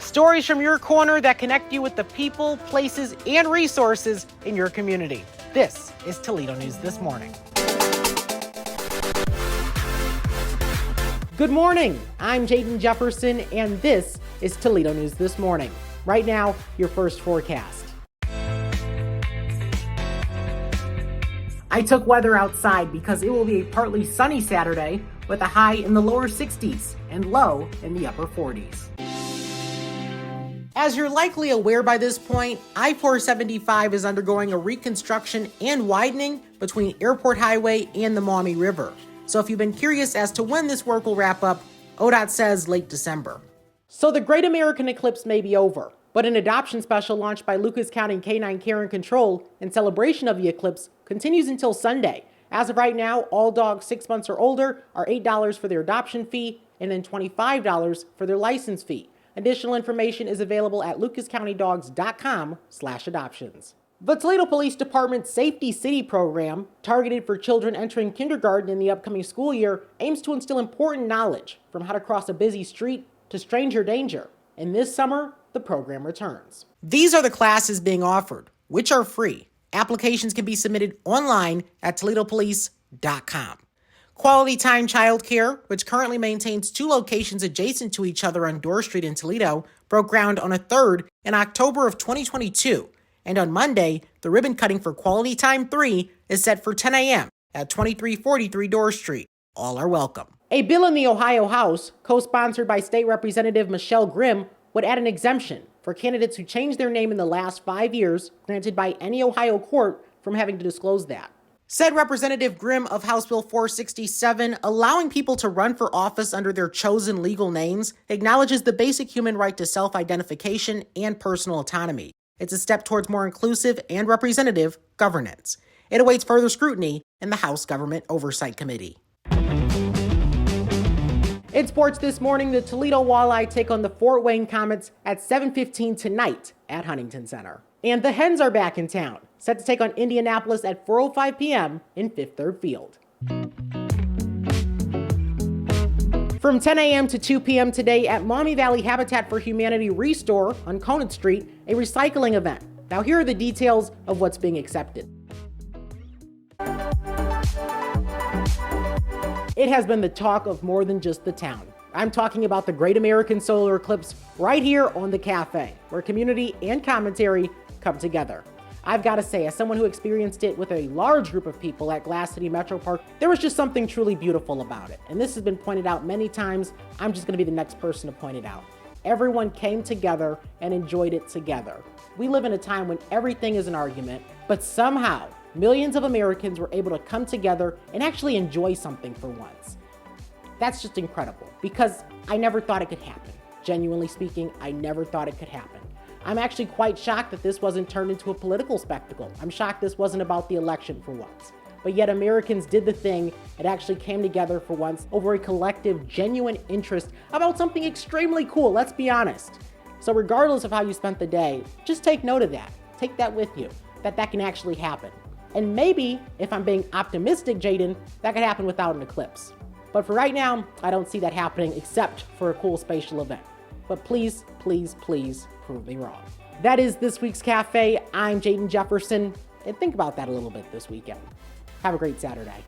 Stories from your corner that connect you with the people, places, and resources in your community. This is Toledo News This Morning. Good morning. I'm Jaden Jefferson, and this is Toledo News This Morning. Right now, your first forecast. I took weather outside because it will be a partly sunny Saturday with a high in the lower 60s and low in the upper 40s. As you're likely aware by this point, I-475 is undergoing a reconstruction and widening between Airport Highway and the Maumee River. So if you've been curious as to when this work will wrap up, ODOT says late December. So the Great American Eclipse may be over, but an adoption special launched by Lucas County Canine Care and Control in celebration of the eclipse continues until Sunday. As of right now, all dogs 6 months or older are $8 for their adoption fee and then $25 for their license fee. Additional information is available at lucascountydogs.com/adoptions. The Toledo Police Department's Safety City program, targeted for children entering kindergarten in the upcoming school year, aims to instill important knowledge from how to cross a busy street to stranger danger. And this summer, the program returns. These are the classes being offered, which are free. Applications can be submitted online at toledopolice.com. Quality Time Childcare, which currently maintains 2 locations adjacent to each other on Dorr Street in Toledo, broke ground on a 3rd in October of 2022. And on Monday, the ribbon cutting for Quality Time 3 is set for 10 a.m. at 2343 Dorr Street. All are welcome. A bill in the Ohio House, co-sponsored by State Representative Michelle Grimm, would add an exemption for candidates who changed their name in the last 5 years, granted by any Ohio court, from having to disclose that. Said Representative Grimm of House Bill 467, allowing people to run for office under their chosen legal names acknowledges the basic human right to self-identification and personal autonomy. It's a step towards more inclusive and representative governance. It awaits further scrutiny in the House Government Oversight Committee. In sports this morning, the Toledo Walleye take on the Fort Wayne Comets at 7:15 tonight at Huntington Center. And the Hens are back in town, set to take on Indianapolis at 4:05 p.m. in Fifth Third Field. From 10 a.m. to 2 p.m. today at Maumee Valley Habitat for Humanity Restore on Conant Street, a recycling event. Now here are the details of what's being accepted. It has been the talk of more than just the town. I'm talking about the Great American Solar Eclipse right here on the cafe, where community and commentary come together. I've got to say, as someone who experienced it with a large group of people at Glass City Metro Park, there was just something truly beautiful about it. And this has been pointed out many times. I'm just going to be the next person to point it out. Everyone came together and enjoyed it together. We live in a time when everything is an argument, but somehow millions of Americans were able to come together and actually enjoy something for once. That's just incredible, because I never thought it could happen. Genuinely speaking, I never thought it could happen. I'm actually quite shocked that this wasn't turned into a political spectacle. I'm shocked this wasn't about the election for once. But yet Americans did the thing. It actually came together for once over a collective, genuine interest about something extremely cool, let's be honest. So regardless of how you spent the day, just take note of that. Take that with you, that can actually happen. And maybe, if I'm being optimistic, Jaden, that could happen without an eclipse. But for right now, I don't see that happening except for a cool spatial event. But please, please, please prove me wrong. That is this week's Cafe. I'm Jaden Jefferson, and think about that a little bit this weekend. Have a great Saturday.